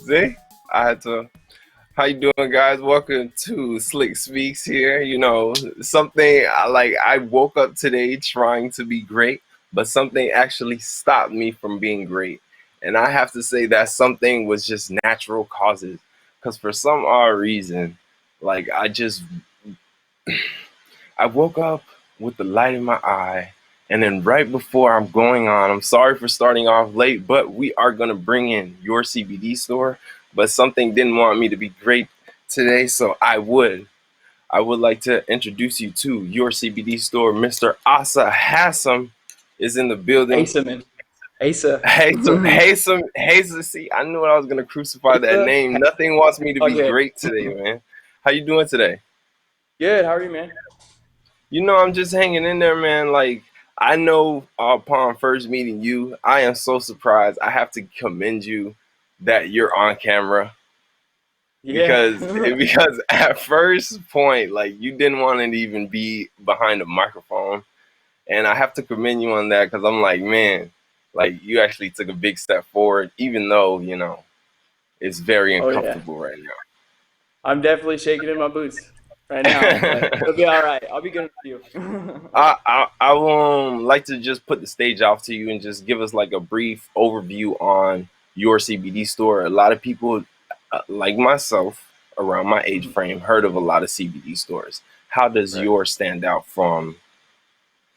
See, I had to. How you doing, guys? Welcome to Slick Speaks here. Something I woke up today trying to be great, but something actually stopped me from being great. And I have to say that something was just natural causes. Because for some odd reason, like I just I woke up with the light in my eye, and then right before I'm going on, I'm sorry for starting off late, but we are going to bring in your CBD store. But something didn't want me to be great today, so I would like to introduce you to your CBD store. Mr. Asa Hassam is in the building. Asa, man. Asa. Hassam. See, I knew I was gonna crucify that Asa. name. Nothing wants me to be Okay. great today, man. How you doing today? Good. How are you, man? I'm just hanging in there, man. Like, I know upon first meeting you, I am so surprised. I have to commend you that you're on camera Yeah. because at first point, like, you didn't want to even be behind a microphone, and I have to commend you on that because I'm like, man, like, you actually took a big step forward, even though it's very Oh yeah. uncomfortable right I'm definitely shaking in my boots right now, but now. it'll be all right. I'll be good with you. I like to just put the stage off to you and just give us like a brief overview on your CBD store. A lot of people, like myself, around my age Mhm. frame, heard of a lot of CBD stores. How does Right. yours stand out from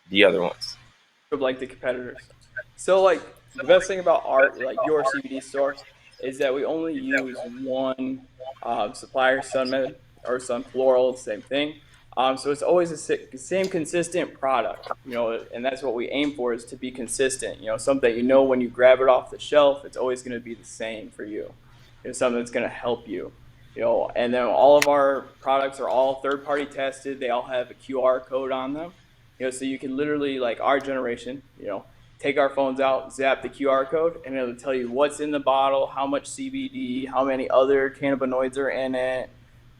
the other ones? Of like the competitors. So like the best thing about our like your CBD store is that we only use one supplier, SunMed or Sun Floral, same thing. So it's always the same consistent product, and that's what we aim for is to be consistent. Something that when you grab it off the shelf, it's always going to be the same for you. It's something that's going to help you. And then all of our products are all third party tested. They all have a QR code on them. So you can literally, like our generation, take our phones out, zap the QR code, and it'll tell you what's in the bottle, how much CBD, how many other cannabinoids are in it.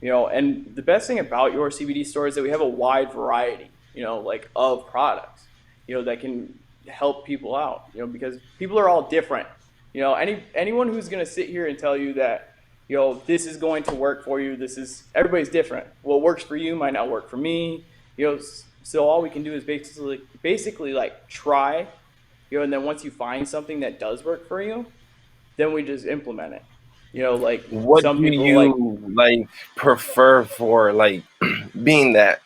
And the best thing about your CBD store is that we have a wide variety, like of products, that can help people out, because people are all different. Anyone who's going to sit here and tell you that, this is going to work for you, everybody's different. What works for you might not work for me. So all we can do is basically like try, and then once you find something that does work for you, then we just implement it. Like What some do people like, you like prefer for like being that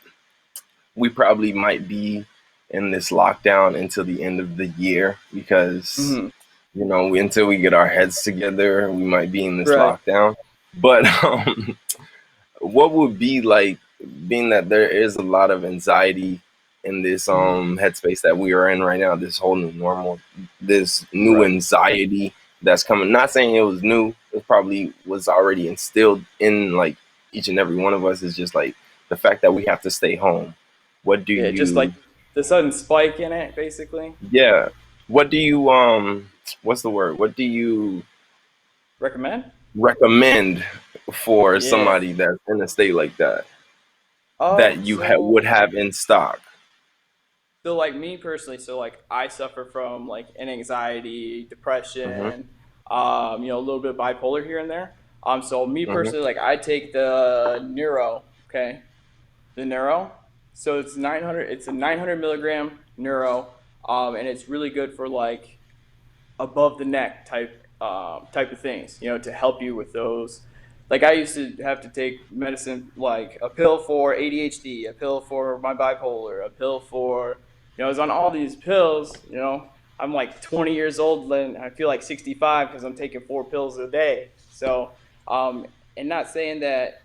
we probably might be in this lockdown until the end of the year because mhm, until we get our heads together, we might be in this right. lockdown. But what would be like being that there is a lot of anxiety in this Mhm, headspace that we are in right now, this whole new normal, this new right. anxiety that's coming. Not saying it was new, it probably was already instilled in like each and every one of us. Is just like the fact that we have to stay home. What do Yeah, just like you the sudden spike in it, basically. Yeah. What do you what's the word? What do you Recommend? recommend for Yeah. somebody that's in a state like that Um, that you so would have in stock? so like me personally, so like I suffer from like an anxiety, Hmm. depression, a little bit of bipolar here and there. So me Hmm. personally, like I take the Neuro, okay, the Neuro. So it's 900. It's a 900 milligram Neuro, and it's really good for like above the neck type of things, to help you with those. Like I used to have to take medicine, like a pill for ADHD, a pill for my bipolar, a pill for, I was on all these pills. I'm like 20 years old and I feel like 65 because I'm taking 4 pills a day. So, and not saying that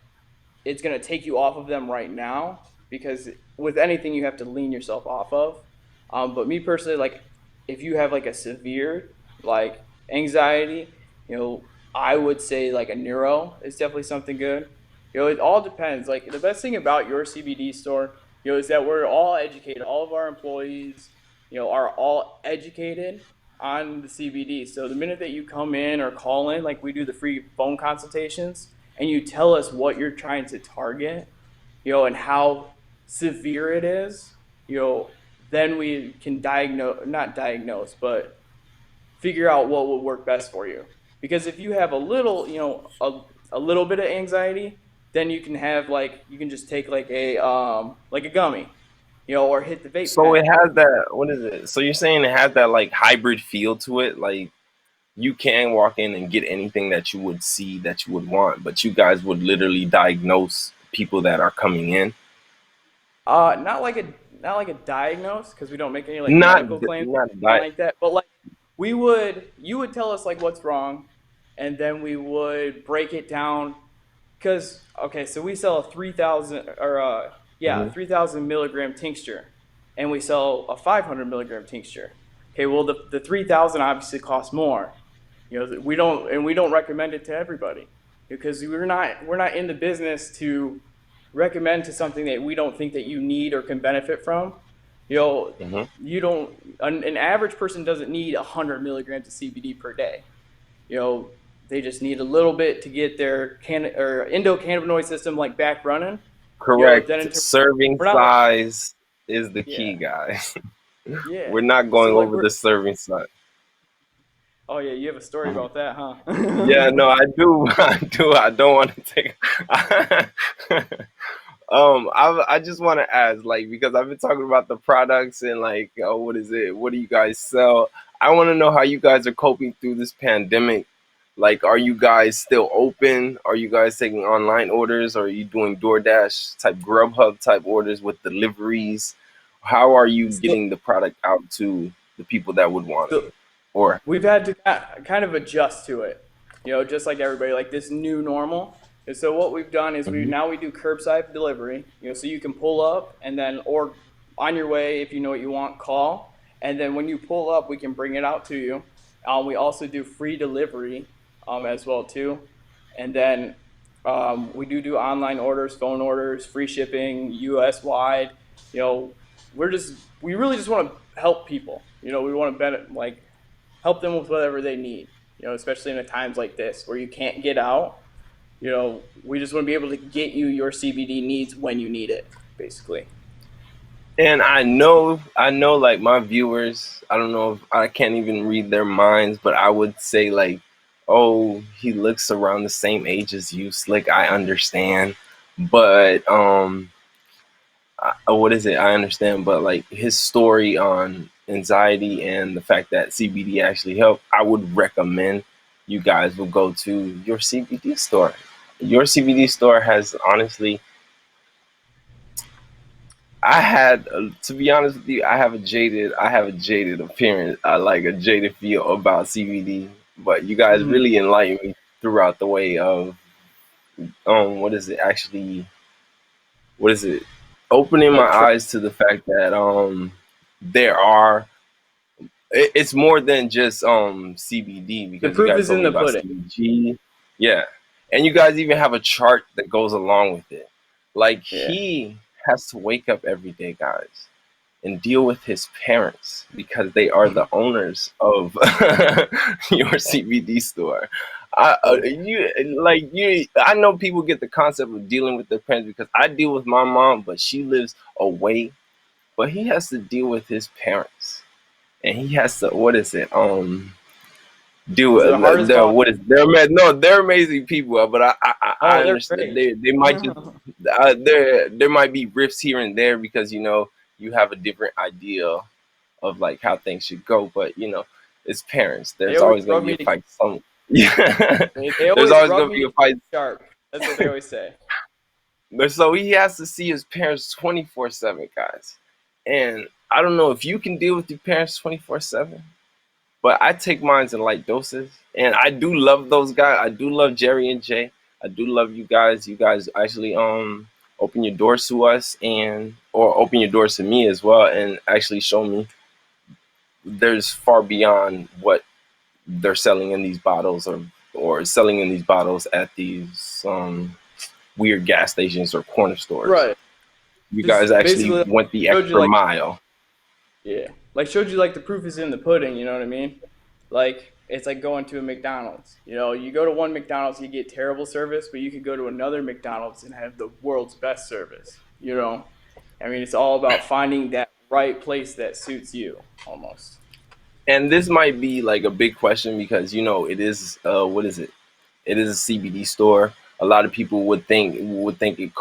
it's going to take you off of them right now, because with anything you have to lean yourself off of. But me personally, like if you have like a severe like anxiety, I would say like a Neuro is definitely something good. It all depends. Like the best thing about your CBD store, is that we're all educated. All of our employees, are all educated on the CBD. So the minute that you come in or call in, like we do the free phone consultations, and you tell us what you're trying to target, and how severe it is, then we can not diagnose, but figure out what will work best for you. Because if you have a little, a little bit of anxiety, then you can have like you can just take like a gummy, or hit the vape So it pen. has that. What is it? So you're saying it has that like hybrid feel to it, like you can walk in and get anything that you would see that you would want, but you guys would literally diagnose people that are coming in. Not like a diagnose because we don't make any like Not medical claims or not anything that. like that. But like you would tell us like what's wrong, and then we would break it down. Because okay, so we sell a 3,000 or Mhm. 3,000 milligram tincture, and we sell a 500 milligram tincture. Okay, well the 3,000 obviously costs more. We don't recommend it to everybody because we're not in the business to recommend to something that we don't think that you need or can benefit from. You know, Mhm. you don't an average person doesn't need 100 milligrams of CBD per day. You know, they just need a little bit to get their endocannabinoid system like back running. Then Correct. in terms, Serving we're not like size is the key, yeah, guys. yeah. We're not So going like over we're the serving size. oh yeah, you have a story Mhm. about that, Yeah, huh? no, I do. I do. I don't want to take. I just want to ask, like, because I've been talking about the products and like, oh, what is it? What do you guys sell? I want to know how you guys are coping through this pandemic. Like, are you guys still open? Are you guys taking online orders? Or are you doing DoorDash type Grubhub type orders with deliveries? How are you so, getting the product out to the people that would want it? so Or we've had to kind of adjust to it, just like everybody, like this new normal. And so what we've done is Mhm. we do curbside delivery, so you can pull up and then, or on your way, if you know what you want, call. And then when you pull up, we can bring it out to you. We also do free delivery as well too. And then we do online orders, phone orders, free shipping, US wide. You know, we really just want to help people. We want to help them with whatever they need. Especially in a times like this where you can't get out. We just want to be able to get you your CBD needs when you need it, basically. And I know, like my viewers, I don't know if I can't even read their minds, but I would say like, oh, he looks around the same age as you, Slick. I understand, but what is it? I understand, but like his story on anxiety and the fact that CBD actually help, I would recommend you guys will go to your CBD store. Your CBD store has honestly I had, to be honest with you, I have a jaded appearance. I like a jaded feel about CBD. But you guys Mm-hmm. really enlightened me throughout the way of, what is it actually? What is it? Opening my Like eyes to the fact that there are. It's more than just CBD the because you proof guys is told in me the about pudding. CBG, yeah, and you guys even have a chart that goes along with it. Like Yeah. he has to wake up every day, guys, and deal with his parents because they are the owners of your CBD store. Oh yeah. I know people get the concept of dealing with their parents because I deal with my mom, but she lives away. But he has to deal with his parents, and he has to what is it? Do Is it the hardest the job? what is no, they're amazing people, but I Oh, they're understand great. they might just there might be rifts here and there because you have a different idea of like how things should go. But it's parents. They There's always always going to rub be me a together. fight. Some yeah, They there's always always rub going to me be to a keep fight. me sharp. That's what they always say. But so he has to see his parents 24/7, guys. And I don't know if you can deal with your parents 24/7, but I take mines in light doses. And I do love those guys. I do love Jerry and Jay. I do love you guys. You guys actually open your doors to us and or open your doors to me as well and actually show me there's far beyond what they're selling in these bottles or selling in these bottles at these weird gas stations or corner stores. Right. You guys Just actually basically went the showed you extra like mile. yeah, like showed you like the proof is in the pudding. You know what I mean? Like it's like going to a McDonald's. You go to one McDonald's, you get terrible service, but you could go to another McDonald's and have the world's best service. I mean, it's all about finding that right place that suits you, almost. And this might be like a big question because it is what is it? It is a CBD store. A lot of people would think it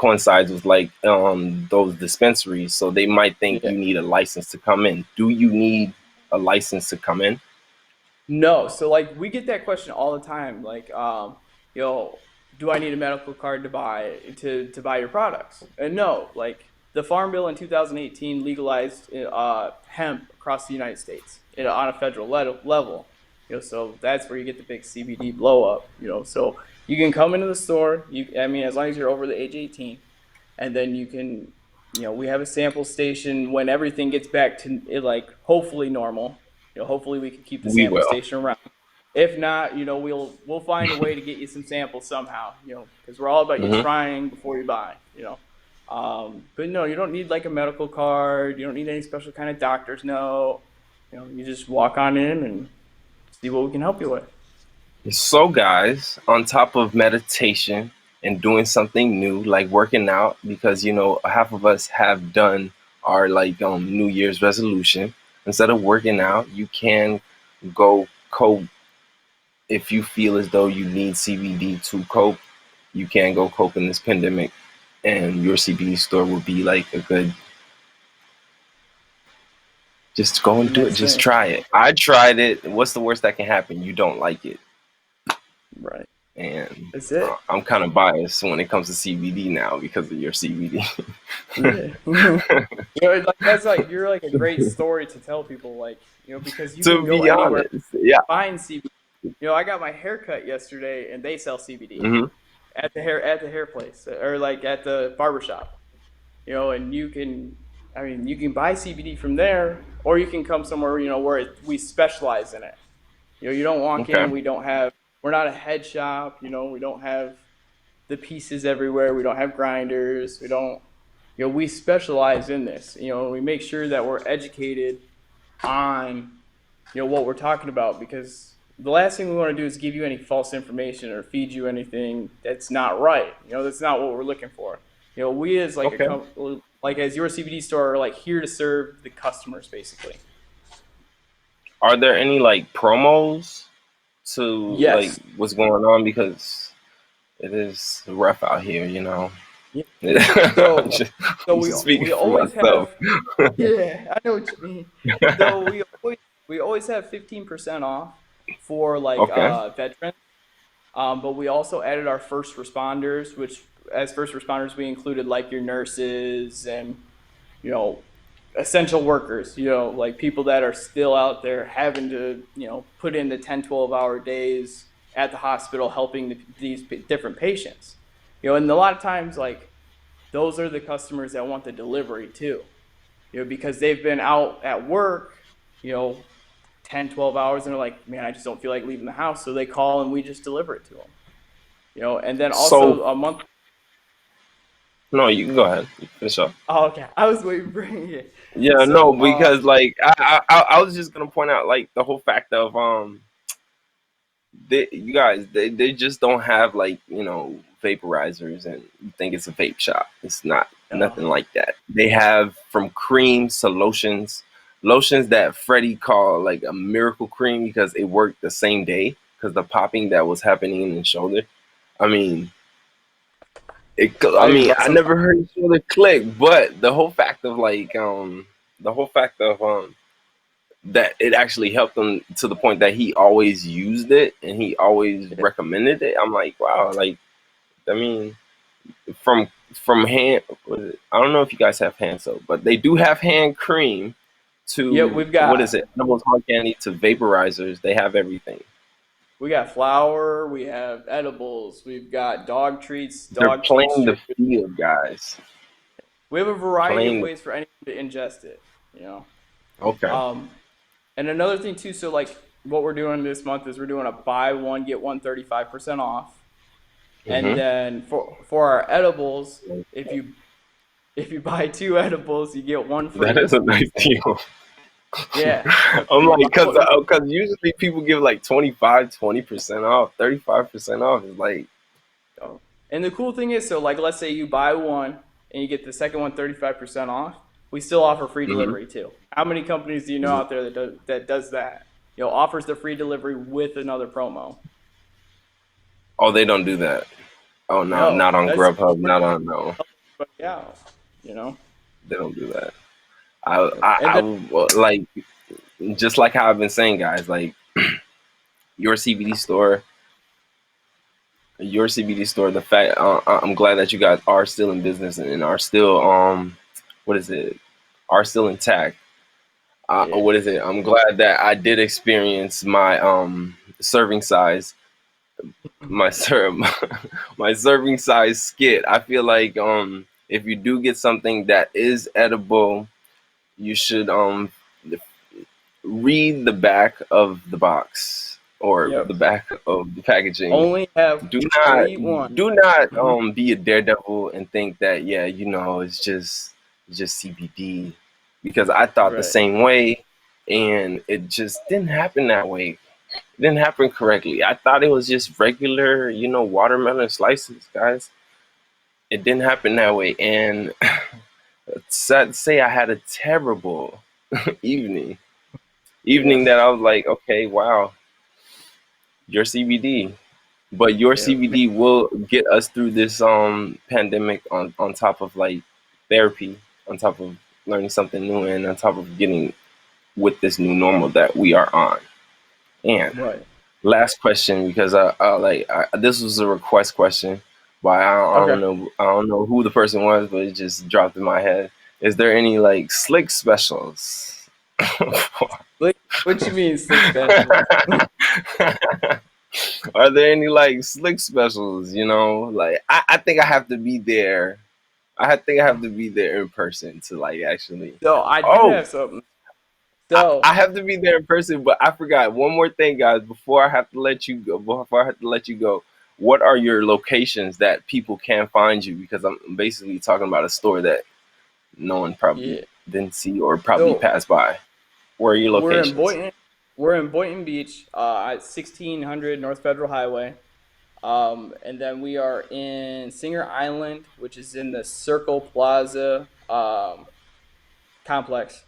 coincides with like those dispensaries, so they might think Yeah. you need a license to come in. Do you need a license to come in? No, so like we get that question all the time. Like, you know, do I need a medical card to buy your products? And no, like the Farm Bill in 2018 legalized hemp across the United States on a federal level. So that's where you get the big CBD blow up. So you can come into the store. I mean, as long as you're over the age 18, and then you can, we have a sample station when everything gets back to like hopefully normal. Hopefully we can keep the We sample will. station around. If not, we'll find a way to get you some samples somehow. Because we're all about you Hmm. trying before you buy. But no, you don't need like a medical card. You don't need any special kind of doctor's note. You just walk on in and see what we can help you with. So, guys, on top of meditation and doing something new, like working out, because half of us have done our like New Year's resolution. Instead of working out, you can go cope. If you feel as though you need CBD to cope, you can go cope in this pandemic, and your CBD store will be like a good. Just go and do it. Nice Just thing, try it. I tried it. What's the worst that can happen? You don't like it. right? And That's it. I'm kind of biased when it comes to CBD now because of your CBD. Yeah. That's like you're like a great story to tell people, like, because you can To go be anywhere, honest, yeah. find CBD. I got my hair cut yesterday and they sell CBD Hmm. at the hair place or like at the barbershop. And you can buy CBD from there or you can come somewhere, where we specialize in it. You don't walk in Okay. and we're not a head shop, we don't have the pieces everywhere. We don't have grinders. We don't, we specialize in this. We make sure that we're educated on, what we're talking about because the last thing we want to do is give you any false information or feed you anything that's not right. That's not what we're looking for. We as like Okay. like as your CBD store are like here to serve the customers basically. Are there any like promos to like Yes. what's going on? Because it is rough out here. Yeah. I'm So just, so I'm we just speaking we for always myself. have. Yeah, I know what you mean. So we always have 15% off for like Okay. veterans. But we also added our first responders, which as first responders we included like your nurses and you know essential workers, like people that are still out there having to put in the 10, 12-hour days at the hospital helping these different patients. And a lot of times like those are the customers that want the delivery too, because they've been out at work, you know, 10, 12 hours and they're like, man, I just don't feel like leaving the house. So they call and we just deliver it to them, and then So also a month. no, you can go ahead. You finish up. Oh, okay. I was waiting for you. Yeah, no, So, because like I was just gonna point out like the whole fact of you guys they just don't have like vaporizers and you think it's a vape shop. It's not uh, nothing like that. They have from creams to lotions that Freddie called like a miracle cream because it worked the same day because the popping that was happening in the shoulder. I mean, I I need to mean, buy I some. never heard his shoulder click, but the whole fact of like the whole fact of that it actually helped him to the point that he always used it and he always recommended it. I'm like, wow, like I mean, from hand, I don't know if you guys have hand soap, but they do have hand cream Yep, to we've what is got it? Edibles, hard candy to vaporizers. They have everything. we got flour, we have edibles, we've got They're dog treats playing the straight. field, guys. We have a variety of Playing. ways for anyone to ingest it. You know. Okay. Um, and another thing too, so like what we're doing this month is we're doing a buy one get one 35% off. And Hmm. then for our edibles, if you buy two edibles, you get one That free. is a nice deal. Yeah. So I'm you like, buy because one, usually people give like 25, 20% off, 35% off. Is like, and the cool thing is, so like let's say you buy one and you get the second one 35% off. we still offer free Hmm. delivery too. How many companies do you know out there that does that? Offers the free delivery with another promo. Oh, they don't do that. Oh no, No, not on that's Grubhub. Not on no. help everybody out. You know. They don't do that. I Yep. I, And I then like just like how I've been saying, guys. Like your CBD store, your CBD store. The fact I'm glad that you guys are still in business and are still what is it? Are still intact. yeah, What is it? I'm glad that I did experience my serving size, my serve, my serving size skit. I feel like if you do get something that is edible, you should read the back of the box or yep. the back of the packaging. Only have Do or not eat one. do not Mhm. be a daredevil and think that yeah, it's just CBD because I thought the Right. same way and it just didn't happen that way. It didn't happen correctly. I thought it was just regular, watermelon slices, guys. It didn't happen that way and it's sad to say I had a terrible evening. Yeah. Evening that I was like, okay, wow, your CBD. But your Yeah. CBD will get us through this pandemic on top of like therapy, on top of learning something new, and on top of getting with this new normal that we are on. And Right. last question, because this was a request question, but I Okay. don't know who the person was, but it just dropped in my head. Is there any like slick specials? Slick, what you mean slick specials? Are there any like slick specials? Like I think I have to be there. think I have to be there in person to like actually. So I do Oh, have something. I, So I have to be there in person, but I forgot one more thing, guys. Before I have to let you go, what are your locations that people can find you? Because I'm basically talking about a store that no one probably yeah. didn't see or probably So passed by. Where are your we're in locations? Boynton. We're in Boynton Beach, at 1600 North Federal Highway. And then we are in Singer Island, which is in the Circle Plaza complex.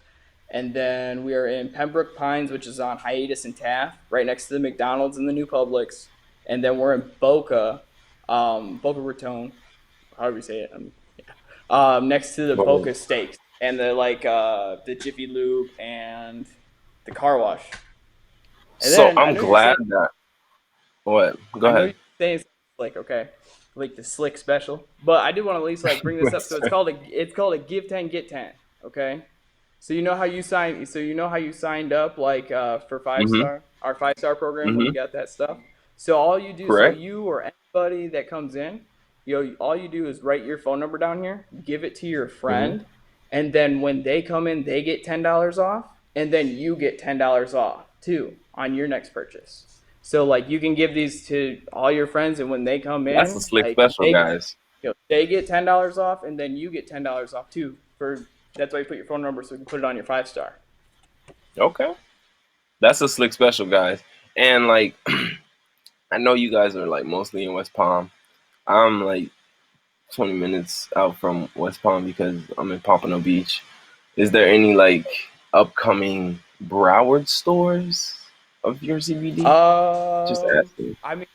And then we are in Pembroke Pines, which is on Hiatus and Taft, right next to the McDonald's and the new Publix. And then we're in Boca Raton, however you say it. Next to the Well, Boca Steaks and the Jiffy Lube and the car wash. And so then I I'm know you're glad saying that. What? Go I know ahead. you're saying something like okay, like the slick special, but I do want to at least like bring this up. So it's called a give 10 get 10. Okay, so you know how you signed up like for five Mm-hmm. star our 5 star program when Mm-hmm. you got that stuff. So all you do, so Correct. you or anybody that comes in, all you do is write your phone number down here, give it to your Mm-hmm. friend, and then when they come in, they get $10 off, and then you get $10 off too on your next purchase. So like you can give these to all your friends, and when they come That's a in, slick special, guys. they get $10 off, and then you get $10 off too. That's why you put your phone number so we can put it on your 5 star. Okay. That's a slick special, guys. And like, I know you guys are like mostly in West Palm. I'm like 20 minutes out from West Palm because I'm in Pompano Beach. Is there any like upcoming Broward stores of your CBD? Just Um, asking. I mean,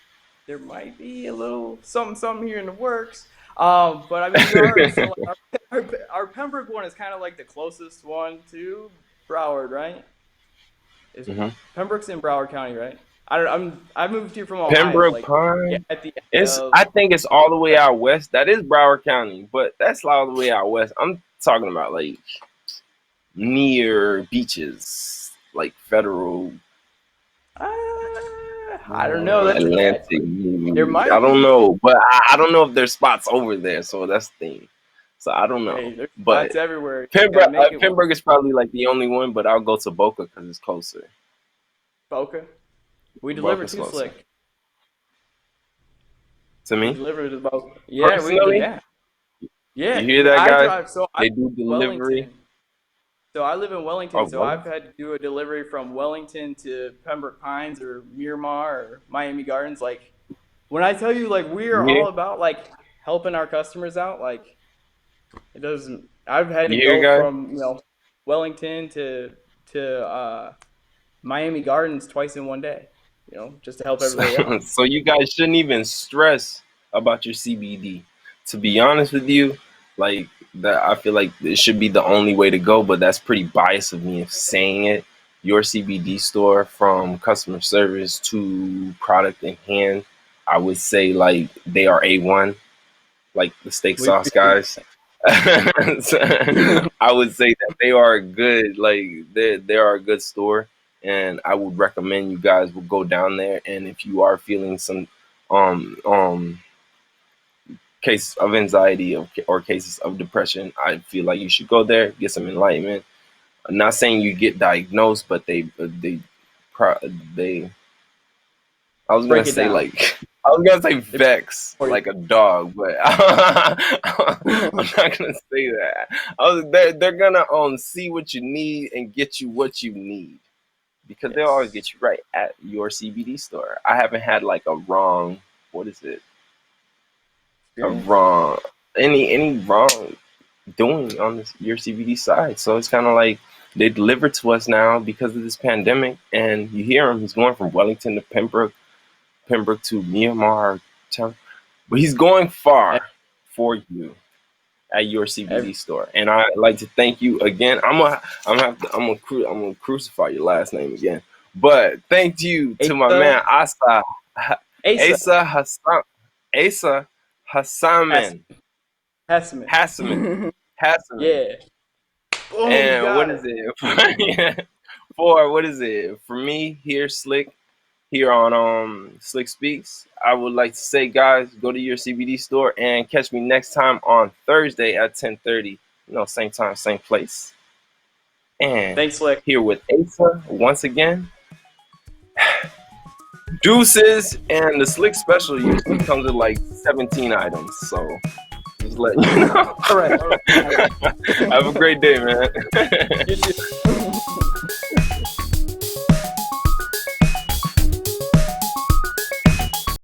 there might be a little something here in the works. But I mean, we are so like our Pembroke one is kind of like the closest one to Broward, right? Is Hmm. Pembroke's in Broward County, right? I moved here from Ohio, Pembroke like yeah, Pine. at the end It's of I think it's all the way out west. That is Broward County, but that's all the way out west. I'm talking about like near beaches, like Federal, I don't know. That's a catch. Atlantic. There I might don't be. know, but I don't know if there's spots over there. So that's the thing. So I don't know, Hey, there's but spots everywhere. You just gotta make it one. Pembroke is probably like the only one, but I'll go to Boca because it's closer. Boca. We deliver Boca's too closer slick. to We me deliver to Boca. Yeah, personally. yeah. Yeah, You hear that, I guys? drive. So I They live do in delivery. Wellington. So I live in Oh, Wellington. So well. I've had to do a delivery from Wellington to Pembroke Pines or Miramar or Miami Gardens. Like when I tell you, like we are You hear? all about like helping our customers out. Like it doesn't. I've had to You hear, go guys? from Wellington to Miami Gardens twice in one day, just to help everybody out. So you guys shouldn't even stress about your CBD. To be honest with you, like that, I feel like it should be the only way to go. But that's pretty biased of me of saying it. Your CBD store, from customer service to product in hand, I would say like they are A1, like the steak We sauce appreciate guys. I would say that they are a good, like they are a good store, and I would recommend you guys will go down there. And if you are feeling some um um cases of anxiety or cases of depression, I feel like you should go there, get some enlightenment. I'm not saying you get diagnosed, but pro- they I was gonna break it say down. like I was gonna say It's vex for you. like a dog, but I'm not gonna say that. They're gonna see what you need and get you what you need, because they'll always Yes. get you right at your CBD store. I haven't had like a wrong, what is it? A Experience. wrong, any wrong doing on your CBD side. So it's kind of like they deliver to us now because of this pandemic, and you hear him. He's going from Wellington to Pembroke to Myanmar, but he's going E- far for you at your CBD Every, store. And I like to thank you again. I'm gonna crucify your last name again. But thank you to my Asa, man Asa Asa, Asa Hassan Asa Hass- Hassaman Hassman. Hassaman Hassaman. Yeah. Boom, you And what got is it. it? For what is it? For me here, Slick, here on Slick Speaks, I would like to say, guys, go to your CBD store and catch me next time on Thursday at 10:30. Same time, same place. And Thanks, Slick. here with Asa once again. Deuces, and the Slick Special usually comes with like 17 items. So just let you know. All right. All right. Have a great day, man. You too.